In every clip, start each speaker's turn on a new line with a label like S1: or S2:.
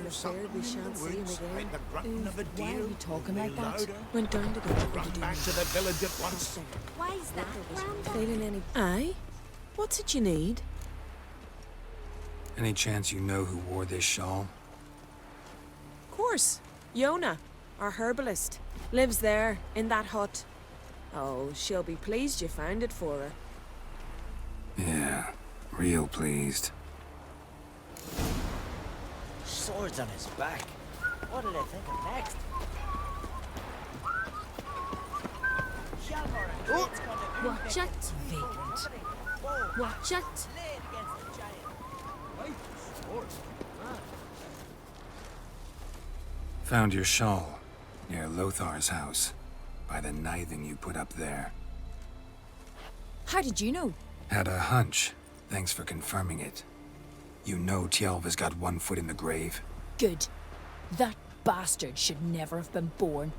S1: afraid we shan't see him again.
S2: Like the grunting of a
S3: Why are
S2: deer.
S3: you talking like that?
S1: Went down to get
S2: Run back to the village at once.
S4: Why's that, Grandpa?
S1: Feeling any... Aye? What's it you need?
S5: Any chance you know who wore this shawl?
S1: Of course. Yona, our herbalist. Lives there, in that hut. Oh, she'll be pleased you found it for her.
S5: Yeah, real pleased.
S6: Swords on his back. What did I think of next?
S4: Watch it.
S3: Vagrant.
S4: Watch it.
S5: Found your shawl near Lothar's house, by the Nithing you put up there.
S3: How did you know?
S5: Had a hunch. Thanks for confirming it. You know Tjalva's got one foot in the grave.
S3: Good. That bastard should never have been born.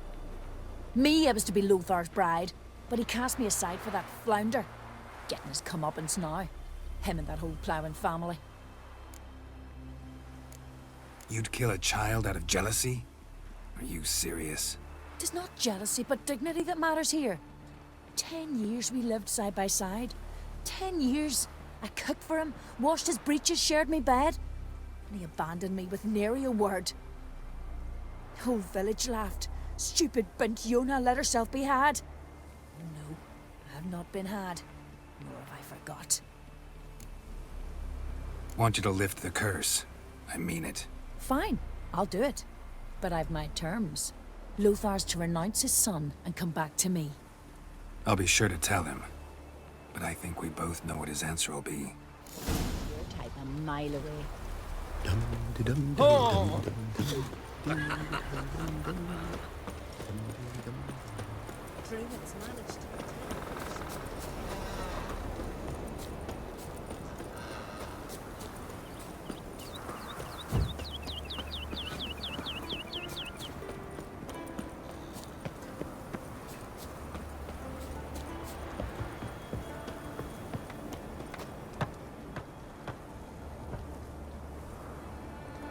S3: Me, I was to be Lothar's bride, but he cast me aside for that flounder. Getting his comeuppance now. Him and that whole ploughing family.
S5: You'd kill a child out of jealousy? Are you serious?
S3: It's not jealousy, but dignity that matters here. 10 years we lived side by side. 10 years. I cooked for him, washed his breeches, shared me bed. And he abandoned me with nary a word. The whole village laughed. Stupid bint Yona let herself be had. No, I have not been had. Nor have I forgot.
S5: Want you to lift the curse. I mean it.
S3: Fine, I'll do it. But I've my terms. Lothar's to renounce his son and come back to me.
S5: I'll be sure to tell him. But I think we both know what his answer will be.
S3: You're type a mile away.
S6: Oh!
S1: Druids managed.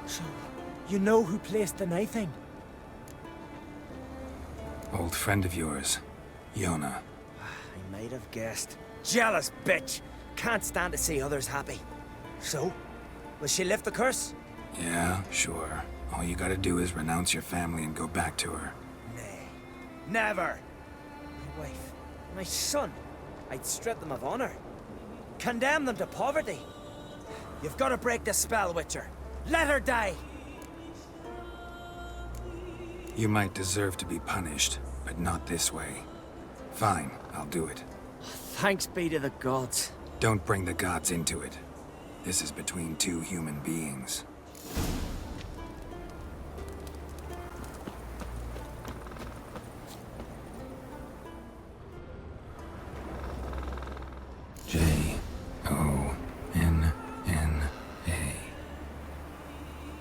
S6: So, you know who placed the Nithing?
S5: Old friend of yours, Yona.
S6: I might have guessed. Jealous bitch! Can't stand to see others happy. So, will she lift the curse?
S5: Yeah, sure. All you gotta do is renounce your family and go back to her.
S6: Nay. Never! My wife, my son. I'd strip them of honor. Condemn them to poverty. You've got to break the spell, Witcher. Let her die!
S5: You might deserve to be punished, but not this way. Fine, I'll do it.
S6: Thanks be to the gods.
S5: Don't bring the gods into it. This is between two human beings. Jonna.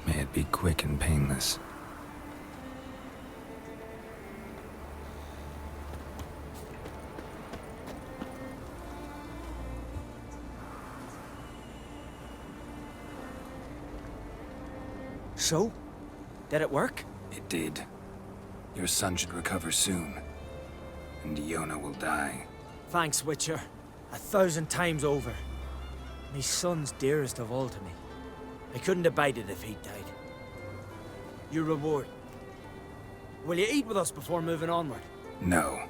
S5: May it be quick and painless.
S6: So? Did it work?
S5: It did. Your son should recover soon. And Yona will die.
S6: Thanks, Witcher. 1,000 times over. My son's dearest of all to me. I couldn't abide it if he died. Your reward. Will you eat with us before moving onward?
S5: No.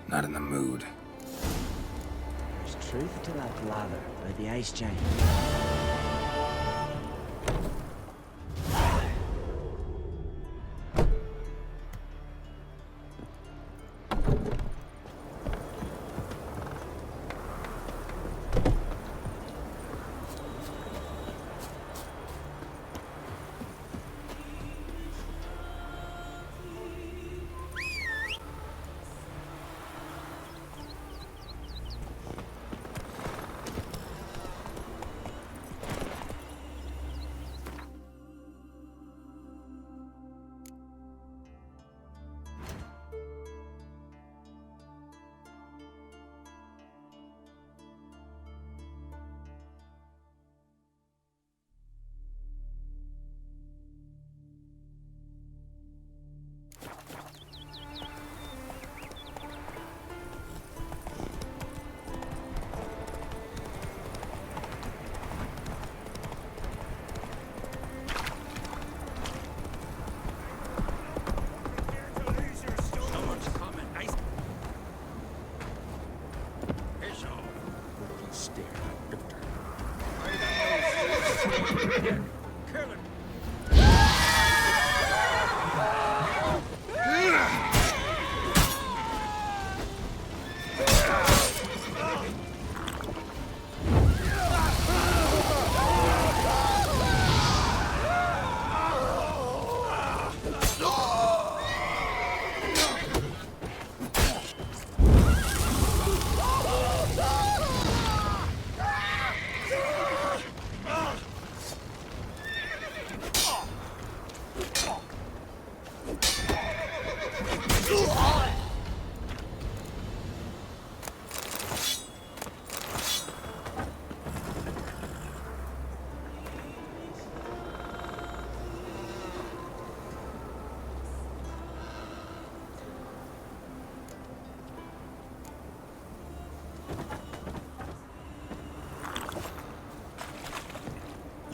S5: Not in the mood.
S7: There's truth to that lather by the ice giant.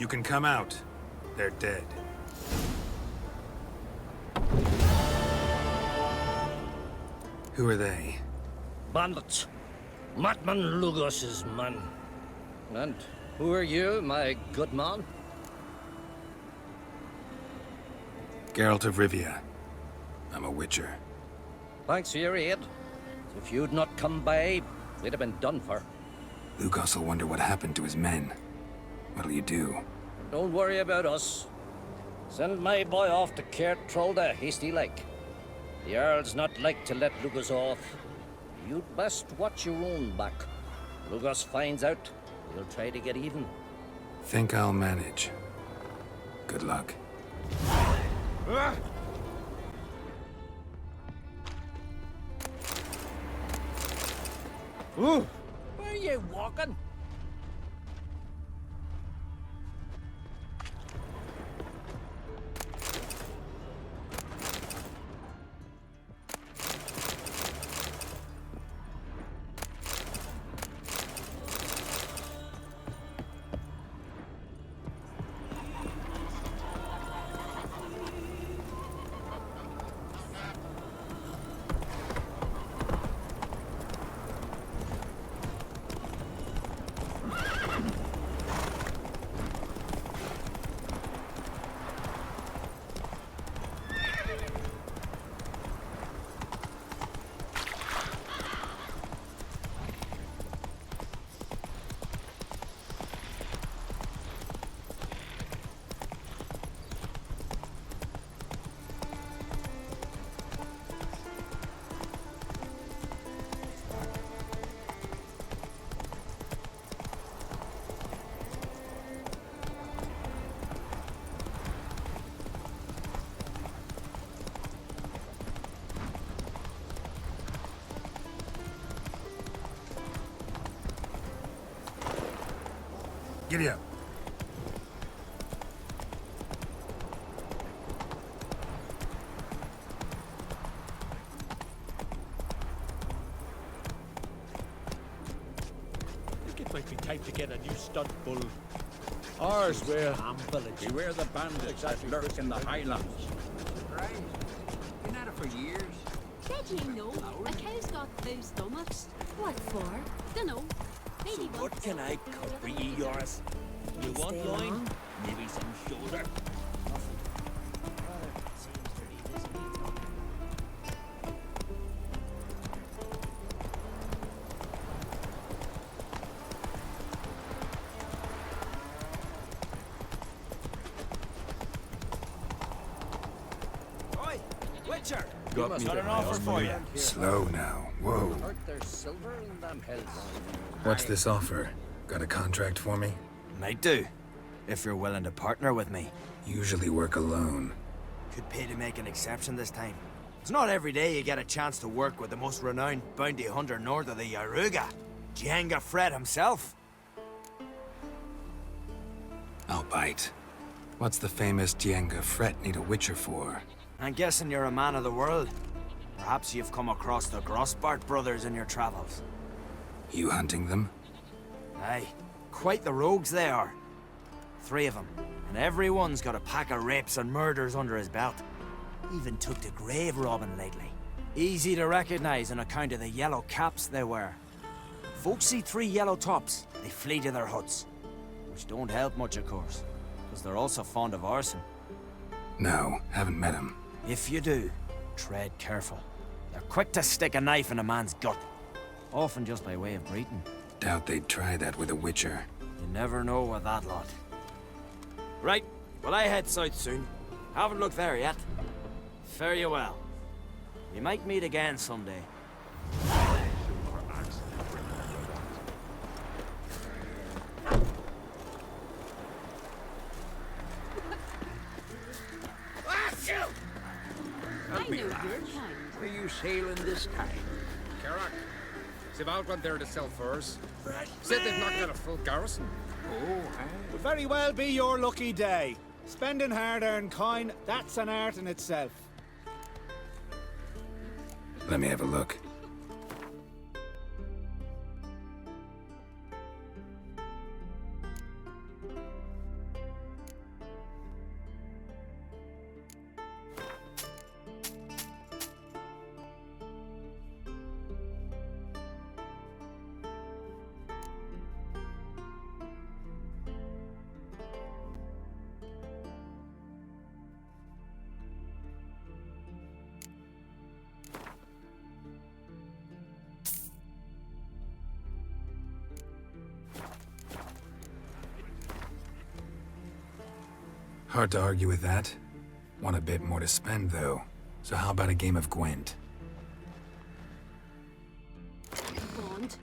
S5: You can come out. They're dead. Who are they?
S8: Bandits. Madman Lugos's man. And who are you, my good man?
S5: Geralt of Rivia. I'm a witcher.
S8: Thanks for your aid. If you'd not come by, we'd have been done for.
S5: Lugos will wonder what happened to his men. What'll you do?
S8: Don't worry about us. Send my boy off to Cair Trolda, hasty like. The Earl's not like to let Lugos off. You'd best watch your own back. Lugos finds out, he'll try to get even.
S5: Think I'll manage. Good luck.
S8: Where are you walking?
S5: Giddy up.
S2: think it might be time to get a new stunt bull. Ours will. Beware the bandits that lurk in the Highlands.
S9: Right. Been at it for years.
S4: Did you know a cow's got two stomachs? What for? Dunno. Maybe
S2: What
S4: once.
S2: can I cook for ye, Yoris? You want loin? Maybe some shoulder?
S6: Oi, Witcher!
S2: Got
S6: Got an offer for you.
S5: Slow now. Whoa.
S8: Heard there's silver in them hills.
S5: What's this offer? Got a contract for me?
S6: Might do, if you're willing to partner with me.
S5: Usually work alone.
S6: Could pay to make an exception this time. It's not every day you get a chance to work with the most renowned bounty hunter north of the Yaruga, Jenga Fred himself.
S5: I'll bite. What's the famous Jenga Fret need a witcher for?
S6: I'm guessing you're a man of the world. Perhaps you've come across the Grossbart brothers in your travels.
S5: You hunting them?
S6: Aye, quite the rogues they are. 3 of them, and every one's got a pack of rapes and murders under his belt. Even took to grave robbing lately. Easy to recognize on account of the yellow caps they wear. Folks see 3 yellow tops, they flee to their huts. Which don't help much, of course, because they're also fond of arson.
S5: No, haven't met him.
S6: If you do, tread careful. They're quick to stick a knife in a man's gut, often just by way of breeding.
S5: Doubt they'd try that with a witcher.
S6: You never know with that lot. Right, well I head south soon. Haven't looked there yet. Fare you well. We might meet again someday.
S4: I know your kind.
S9: Are you sailing this time?
S10: Carrack. They've all gone there to sell furs. Said they've not got a full garrison.
S9: Oh,
S2: Would very well be your lucky day. Spending hard-earned coin, that's an art in itself.
S5: Let me have a look. Hard to argue with that. Want a bit more to spend, though. So how about a game of Gwent?
S4: Bond.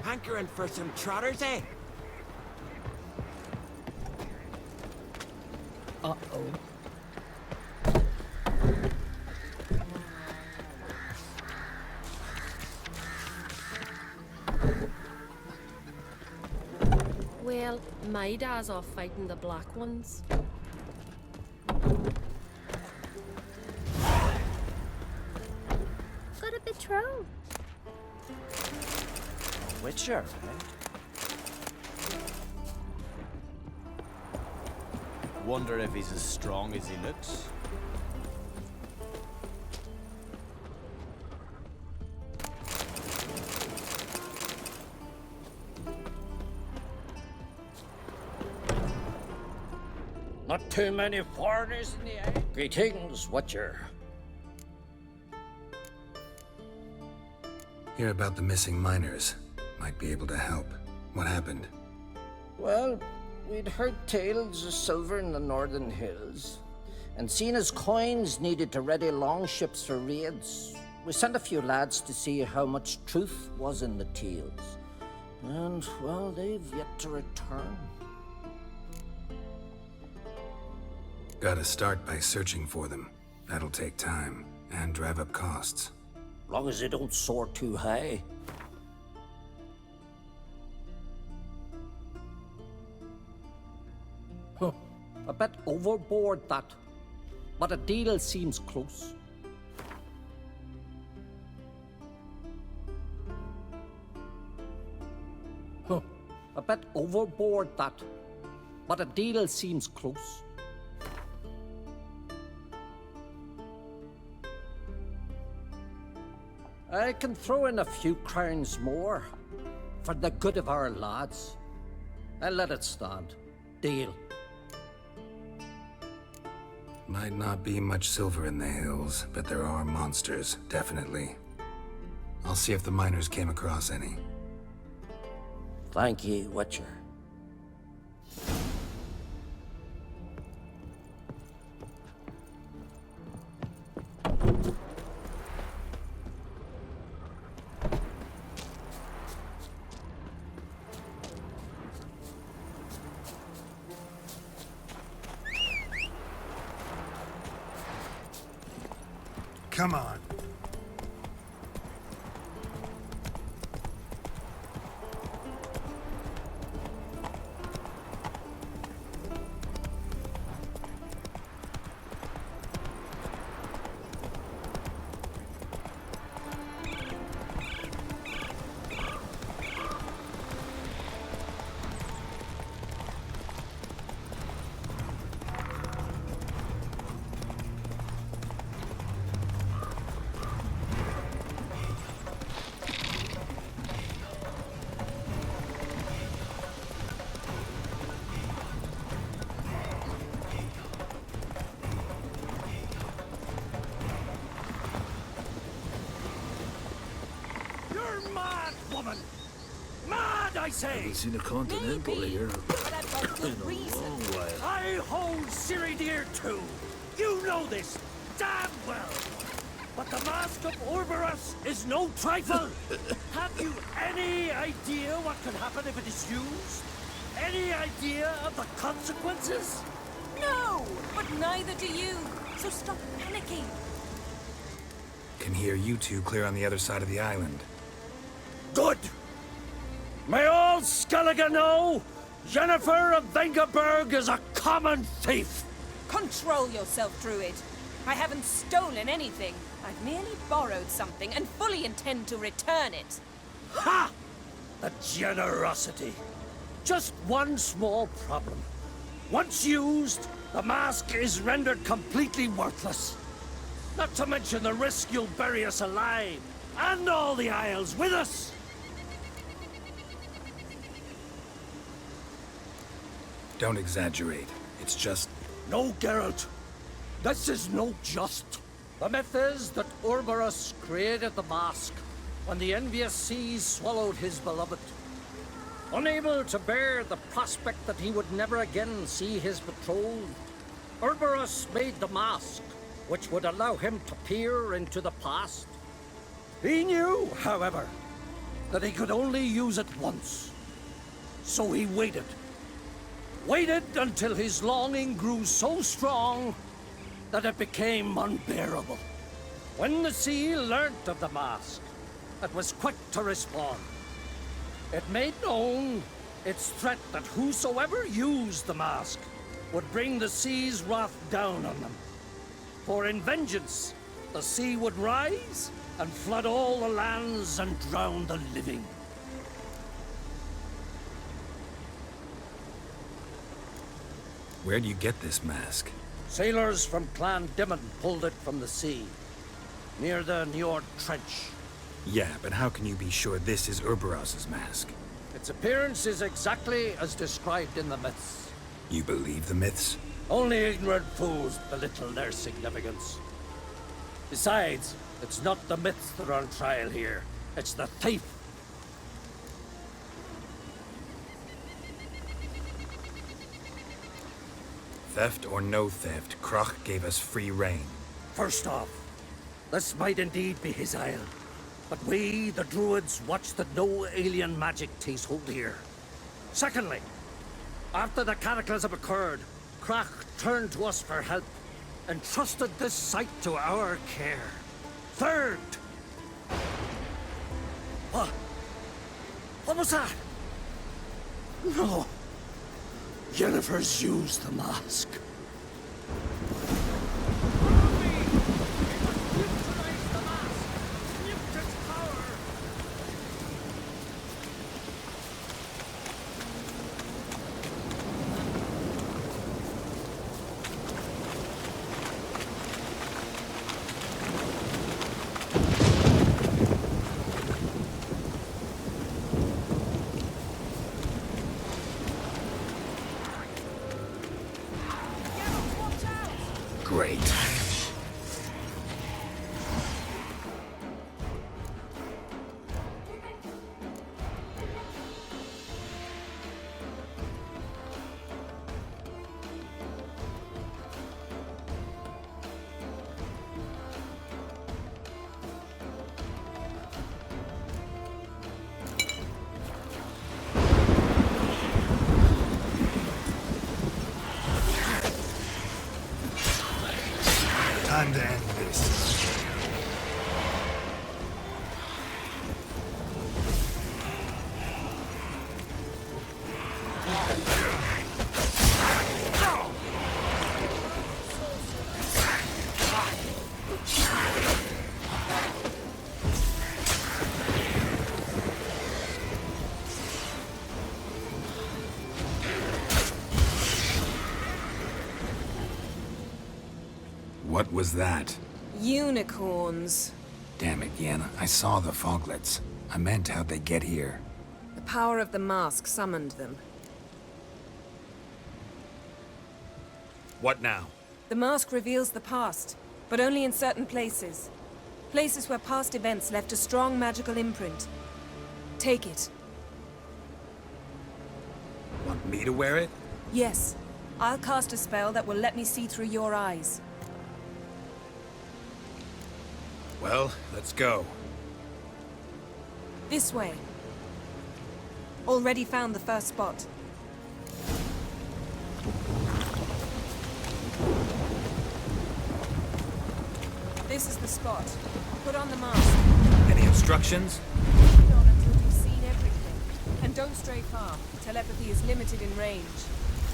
S7: Hankering for some trotters, eh?
S3: Uh-oh.
S4: Well, my dad's off fighting the black ones. Got a betrothed.
S7: Witcher, eh?
S11: Wonder if he's as strong as he looks.
S8: Not too many foreigners in the eye. Greetings, Watcher.
S5: Hear about the missing miners. Might be able to help. What happened?
S8: Well, we'd heard tales of silver in the northern hills, and seen as coins needed to ready longships for raids, we sent a few lads to see how much truth was in the tales. And, well, they've yet to return.
S5: Gotta start by searching for them. That'll take time, and drive up costs.
S8: Long as they don't soar too high. Huh. A bit overboard, that. But a deal seems close. Huh. A bit overboard, that. But a deal seems close. I can throw in a few crowns more for the good of our lads. I'll let it stand. Deal.
S5: Might not be much silver in the hills, but there are monsters, definitely. I'll see if the miners came across any.
S8: Thank ye, Witcher.
S5: Come on.
S2: I say!
S12: Haven't seen a continental here in a long while.
S2: I hold Ciri dear too. You know this damn well. But the Mask of Orberus is no trifle. Have you any idea what could happen if it is used? Any idea of the consequences?
S1: No, but neither do you. So stop panicking.
S5: Can hear you two clear on the other side of the island.
S2: Good. May all Skellige know, Jennifer of Vengerberg is a common thief.
S1: Control yourself, Druid. I haven't stolen anything. I've merely borrowed something and fully intend to return it.
S2: Ha! The generosity. Just one small problem. Once used, the mask is rendered completely worthless. Not to mention the risk you'll bury us alive, and all the Isles with us.
S5: Don't exaggerate. It's just...
S2: No, Geralt. This is no just. The myth is that Orberus created the mask when the envious seas swallowed his beloved. Unable to bear the prospect that he would never again see his betrothed, Orberus made the mask, which would allow him to peer into the past. He knew, however, that he could only use it once. So he waited. Waited until his longing grew so strong that it became unbearable. When the sea learnt of the mask, it was quick to respond. It made known its threat that whosoever used the mask would bring the sea's wrath down on them. For in vengeance, the sea would rise and flood all the lands and drown the living.
S5: Where'd you get this mask?
S2: Sailors from Clan Dimon pulled it from the sea, near the Njord Trench.
S5: Yeah, but how can you be sure this is Orberos's mask?
S2: Its appearance is exactly as described in the myths.
S5: You believe the myths?
S2: Only ignorant fools belittle their significance. Besides, it's not the myths that are on trial here, It's the thief.
S5: Theft or no theft, Krach gave us free rein.
S2: First off, this might indeed be his isle. But we, the druids, watch that no alien magic takes hold here. Secondly, after the cataclysm occurred, Krach turned to us for help, and trusted this site to our care. Third... What was that? No. Yennefer's used the mask.
S5: Great. Time to end this. What was that?
S1: Unicorns.
S5: Damn it, Yen. I saw the foglets. I meant how'd they get here.
S1: The power of the mask summoned them.
S5: What now?
S1: The mask reveals the past, but only in certain places. Places where past events left a strong magical imprint. Take it.
S5: Want me to wear it?
S1: Yes. I'll cast a spell that will let me see through your eyes.
S5: Well, let's go.
S1: This way. Already found the first spot. This is the spot. Put on the mask.
S5: Any instructions?
S1: Keep it on until you've seen everything. And don't stray far. Telepathy is limited in range.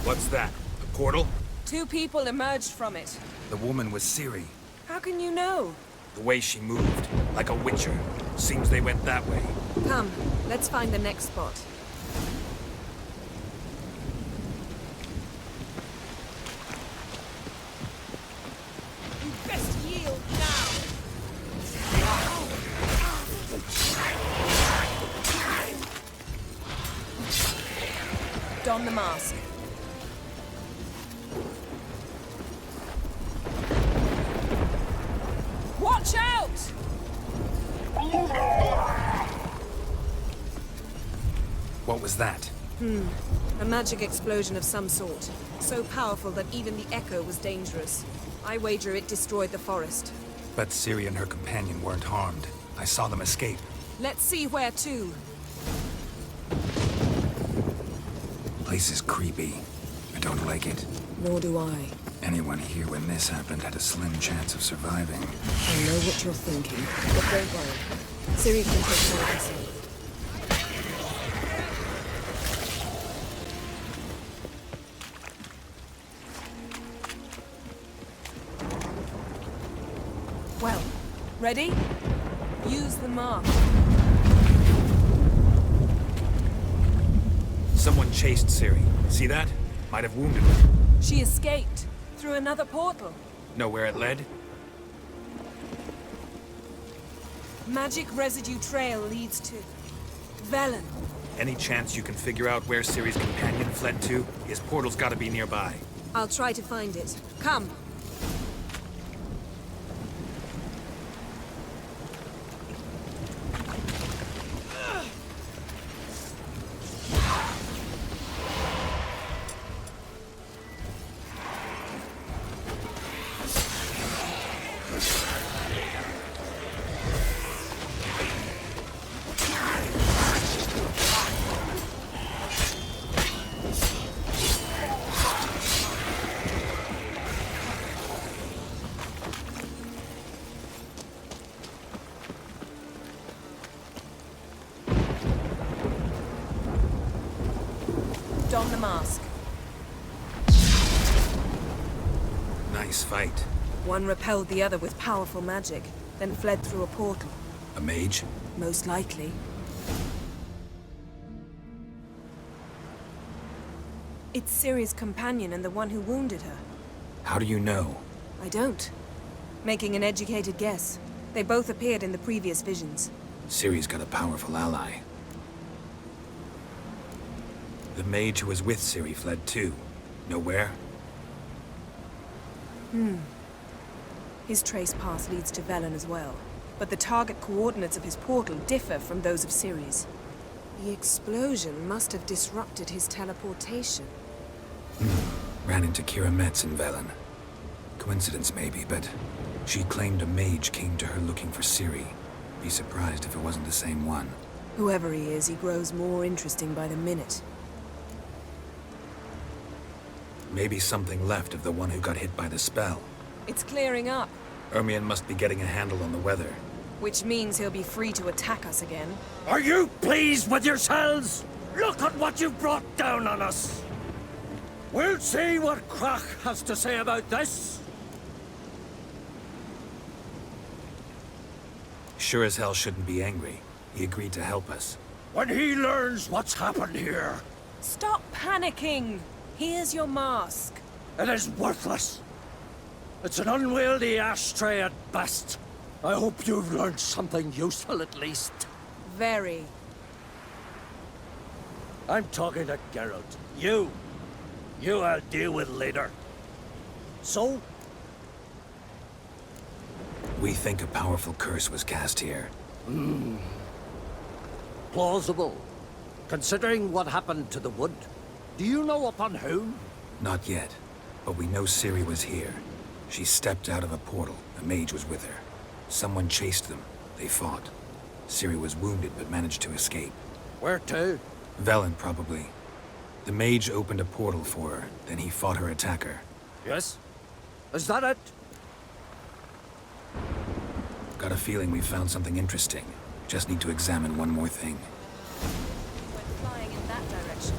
S5: What's that? A portal?
S1: 2 people emerged from it.
S5: The woman was Ciri.
S1: How can you know?
S5: The way she moved, like a witcher. Seems they went that way.
S1: Come, let's find the next spot. You best yield now! Don the mask. Watch out!
S5: What was that?
S1: A magic explosion of some sort. So powerful that even the echo was dangerous. I wager it destroyed the forest.
S5: But Ciri and her companion weren't harmed. I saw them escape.
S1: Let's see where to.
S5: Place is creepy. I don't like it.
S1: Nor do I.
S5: Anyone here when this happened had a slim chance of surviving.
S1: I know what you're thinking, but don't worry. Ciri can take care of herself. Well, ready? Use the mark.
S5: Someone chased Ciri. See that? Might have wounded her.
S1: She escaped through another portal.
S5: Know where it led?
S1: Magic residue trail leads to Velen.
S5: Any chance you can figure out where Ciri's companion fled to? His portal's gotta be nearby.
S1: I'll try to find it. Come. Don the mask.
S5: Nice fight.
S1: One repelled the other with powerful magic, then fled through a portal.
S5: A mage?
S1: Most likely. It's Ciri's companion and the one who wounded her.
S5: How do you know?
S1: I don't. Making an educated guess. They both appeared in the previous visions.
S5: Ciri's got a powerful ally. The mage who was with Ciri fled too. Know where?
S1: His trace path leads to Velen as well. But the target coordinates of his portal differ from those of Ciri's. The explosion must have disrupted his teleportation.
S5: Ran into Kira Metz in Velen. Coincidence maybe, but she claimed a mage came to her looking for Ciri. Be surprised if it wasn't the same one.
S1: Whoever he is, he grows more interesting by the minute.
S5: Maybe something left of the one who got hit by the spell.
S1: It's clearing up,
S5: Ermion must be getting a handle on the weather.
S1: which means he'll be free to attack us again.
S2: Are you pleased with yourselves? Look at what you've brought down on us. We'll see what Krach has to say about this.
S5: Sure as hell shouldn't be angry. He agreed to help us.
S2: When he learns what's happened here,
S1: Stop panicking! Here's your mask.
S2: it is worthless. It's an unwieldy ashtray at best. I hope you've learned something useful at least.
S1: Very.
S2: I'm talking to Geralt. You I'll deal with later. So,
S5: We think a powerful curse was cast here.
S2: plausible. Considering what happened to the wood, do you know upon whom?
S5: Not yet, but we know Ciri was here. She stepped out of a portal. A mage was with her. Someone chased them. They fought. Ciri was wounded but managed to escape.
S2: Where to?
S5: Velen, probably. The mage opened a portal for her, then he fought her attacker.
S2: Yes? Is that it?
S5: Got a feeling we found something interesting. Just need to examine one more thing.
S1: Went flying in that direction.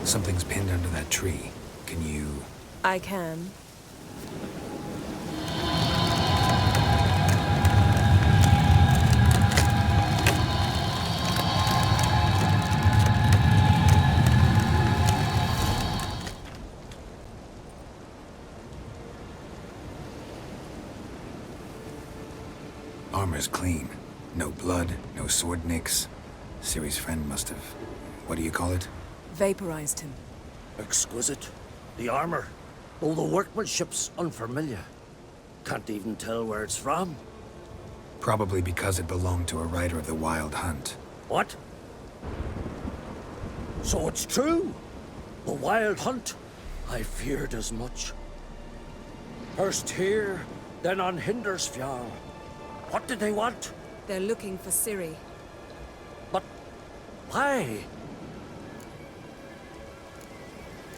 S5: Something's pinned under that tree. Can you...
S1: I can.
S5: Armor's clean. No blood, no sword nicks. Ciri's friend must have... What do you call it?
S1: Vaporized him.
S2: Exquisite. The armor, though the workmanship's unfamiliar. Can't even tell where it's from.
S5: Probably because it belonged to a rider of the Wild Hunt.
S2: What? So it's true? The Wild Hunt? I feared as much. First here, then on Hindersfjall. What did they want?
S1: They're looking for Ciri.
S2: But why?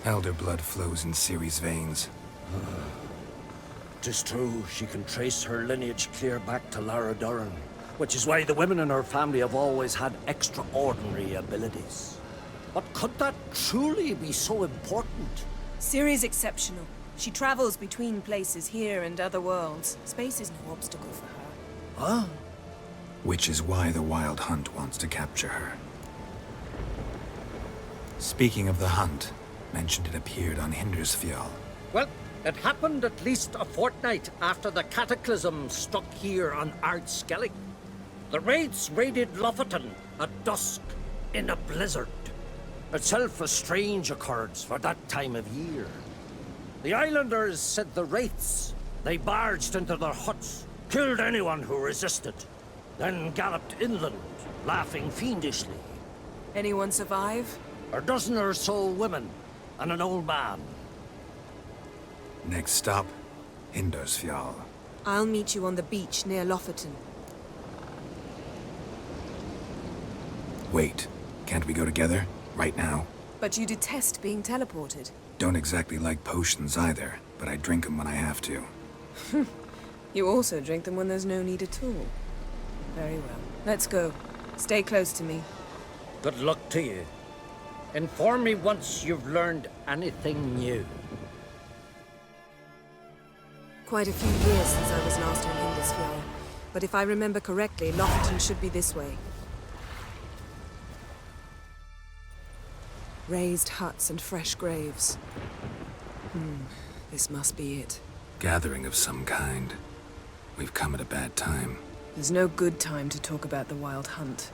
S5: Elder blood flows in Ciri's veins.
S2: 'Tis true, she can trace her lineage clear back to Lara Duran, which is why the women in her family have always had extraordinary abilities. But could that truly be so important?
S1: Ciri's exceptional. She travels between places here and other worlds. Space is no obstacle for her.
S2: Huh?
S5: Which is why the Wild Hunt wants to capture her. Speaking of the hunt, mentioned it appeared on Hindersfjall.
S2: Well, it happened at least a fortnight after the cataclysm struck here on Ardskellig. The raids raided Lofoten at dusk in a blizzard. Itself a strange occurrence for that time of year. The islanders said the wraiths. They barged into their huts, killed anyone who resisted, then galloped inland, laughing fiendishly.
S1: Anyone survive?
S2: A dozen or so women, and an old man.
S5: Next stop, Hindersfjall.
S1: I'll meet you on the beach near Lofoten.
S5: Wait, can't we go together? Right now?
S1: But you detest being teleported.
S5: Don't exactly like potions either, but I drink them when I have to.
S1: You also drink them when there's no need at all. Very well. Let's go. Stay close to me.
S8: Good luck to you. Inform me once you've learned anything new.
S1: Quite a few years since I was last on Hindisfjall. But if I remember correctly, Lofoten should be this way. Raised huts and fresh graves. This must be it.
S5: Gathering of some kind. We've come at a bad time.
S1: There's no good time to talk about the Wild Hunt.